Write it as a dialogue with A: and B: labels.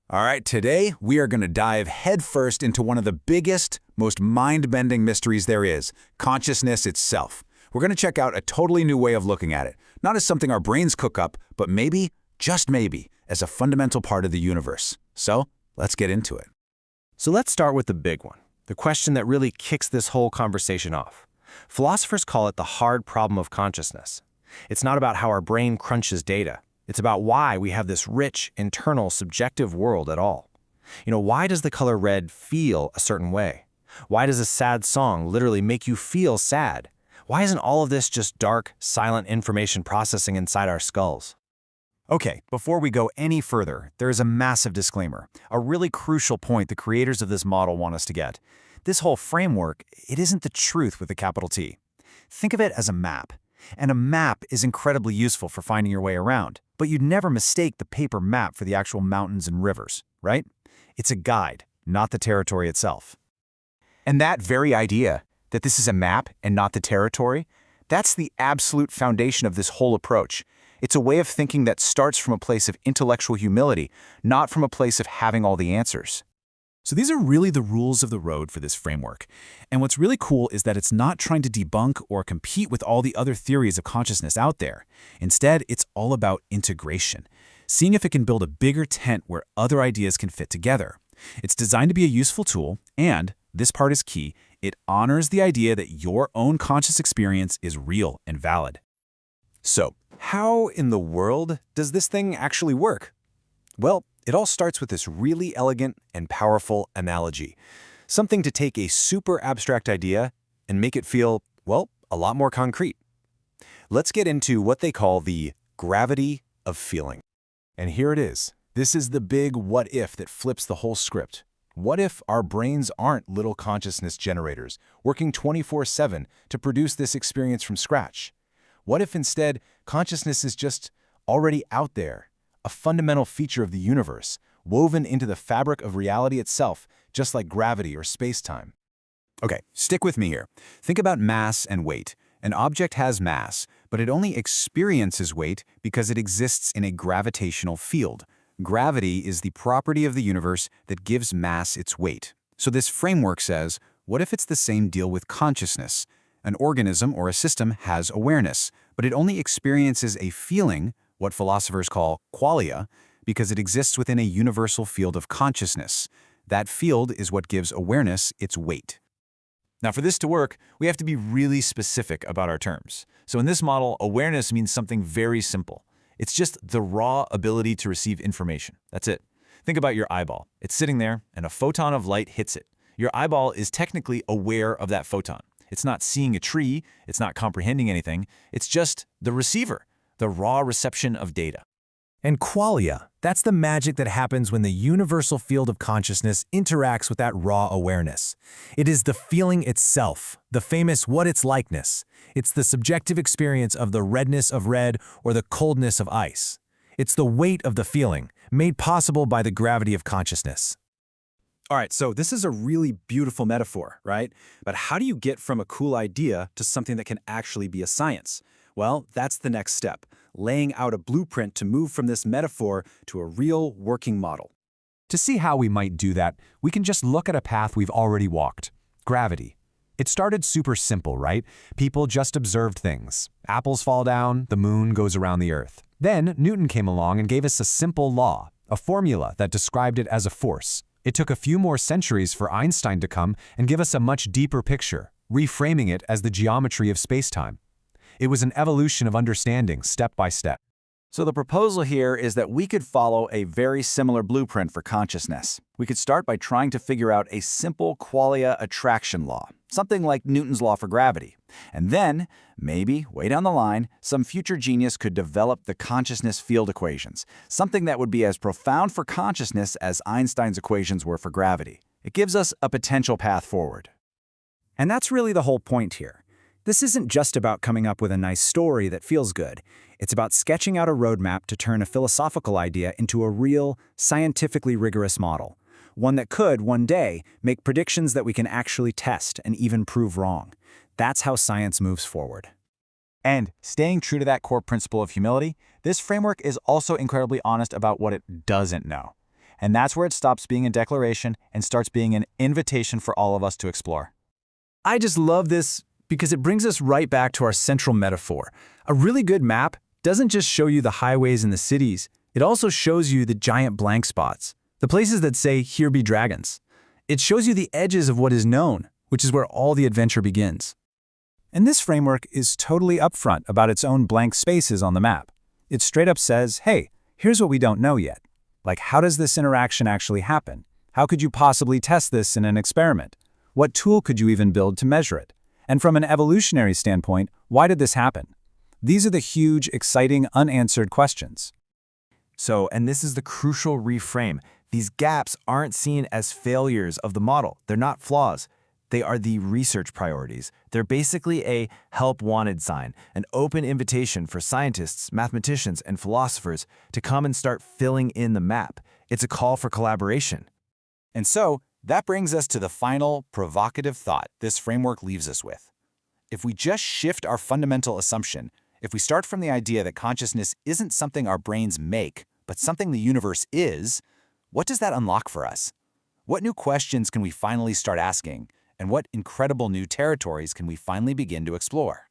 A: All right, today we are going to dive headfirst into one of the biggest, most mind-bending mysteries there is, consciousness itself. We're going to check out a totally new way of looking at it, not as something our brains cook up, but maybe, just maybe, as a fundamental part of the universe. So, let's get into it.
B: So let's start with the big one, the question that really kicks this whole conversation off. Philosophers call it the hard problem of consciousness. It's not about how our brain crunches data. It's about why we have this rich, internal, subjective world at all. Why does the color red feel a certain way? Why does a sad song literally make you feel sad? Why isn't all of this just dark, silent information processing inside our skulls?
A: Okay, before we go any further, there is a massive disclaimer, a really crucial point the creators of this model want us to get. This whole framework, it isn't the truth with a capital T. Think of it as a map. And a map is incredibly useful for finding your way around, but you'd never mistake the paper map for the actual mountains and rivers, right? It's a guide, not the territory itself. And that very idea, that this is a map and not the territory, that's the absolute foundation of this whole approach. It's a way of thinking that starts from a place of intellectual humility, not from a place of having all the answers. So these are really the rules of the road for this framework. And what's really cool is that it's not trying to debunk or compete with all the other theories of consciousness out there. Instead, it's all about integration, seeing if it can build a bigger tent where other ideas can fit together. It's designed to be a useful tool, and, this part is key, it honors the idea that your own conscious experience is real and valid. So, how in the world does this thing actually work? Well, it all starts with this really elegant and powerful analogy. Something to take a super abstract idea and make it feel, well, a lot more concrete. Let's get into what they call the gravity of feeling. And here it is. This is the big what if that flips the whole script. What if our brains aren't little consciousness generators, working 24/7 to produce this experience from scratch? What if instead consciousness is just already out there, a fundamental feature of the universe, woven into the fabric of reality itself, just like gravity or space-time? Okay, stick with me here. Think about mass and weight. An object has mass, but it only experiences weight because it exists in a gravitational field. Gravity is the property of the universe that gives mass its weight. So this framework says, what if it's the same deal with consciousness? An organism or a system has awareness, but it only experiences a feeling, what philosophers call qualia, because it exists within a universal field of consciousness. That field is what gives awareness its weight. Now, for this to work, we have to be really specific about our terms. So in this model, awareness means something very simple. It's just the raw ability to receive information. That's it. Think about your eyeball. It's sitting there, and a photon of light hits it. Your eyeball is technically aware of that photon. It's not seeing a tree, it's not comprehending anything, it's just the receiver, the raw reception of data. And qualia, that's the magic that happens when the universal field of consciousness interacts with that raw awareness. It is the feeling itself, the famous what it's likeness. It's the subjective experience of the redness of red or the coldness of ice. It's the weight of the feeling, made possible by the gravity of consciousness. All right, so this is a really beautiful metaphor, right? But how do you get from a cool idea to something that can actually be a science? Well, that's the next step, laying out a blueprint to move from this metaphor to a real working model. To see how we might do that, we can just look at a path we've already walked. Gravity. It started super simple, right? People just observed things. Apples fall down, the moon goes around the Earth. Then Newton came along and gave us a simple law, a formula that described it as a force. It took a few more centuries for Einstein to come and give us a much deeper picture, reframing it as the geometry of spacetime. It was an evolution of understanding, step by step. So the proposal here is that we could follow a very similar blueprint for consciousness. We could start by trying to figure out a simple qualia attraction law, something like Newton's law for gravity. And then, maybe, way down the line, some future genius could develop the consciousness field equations, something that would be as profound for consciousness as Einstein's equations were for gravity. It gives us a potential path forward. And that's really the whole point here. This isn't just about coming up with a nice story that feels good. It's about sketching out a roadmap to turn a philosophical idea into a real, scientifically rigorous model. One that could, one day, make predictions that we can actually test and even prove wrong. That's how science moves forward. And staying true to that core principle of humility, this framework is also incredibly honest about what it doesn't know. And that's where it stops being a declaration and starts being an invitation for all of us to explore.
C: I just love this because it brings us right back to our central metaphor. A really good map doesn't just show you the highways and the cities, it also shows you the giant blank spots, the places that say, "Here be dragons." It shows you the edges of what is known, which is where all the adventure begins.
A: And this framework is totally upfront about its own blank spaces on the map. It straight up says, hey, here's what we don't know yet. Like, how does this interaction actually happen? How could you possibly test this in an experiment? What tool could you even build to measure it? And from an evolutionary standpoint, why did this happen? These are the huge, exciting, unanswered questions.
D: So, and this is the crucial reframe. These gaps aren't seen as failures of the model. They're not flaws. They are the research priorities. They're basically a help wanted sign, an open invitation for scientists, mathematicians, and philosophers to come and start filling in the map. It's a call for collaboration.
A: And so, that brings us to the final, provocative thought this framework leaves us with. If we just shift our fundamental assumption, if we start from the idea that consciousness isn't something our brains make, but something the universe is, what does that unlock for us? What new questions can we finally start asking? And what incredible new territories can we finally begin to explore?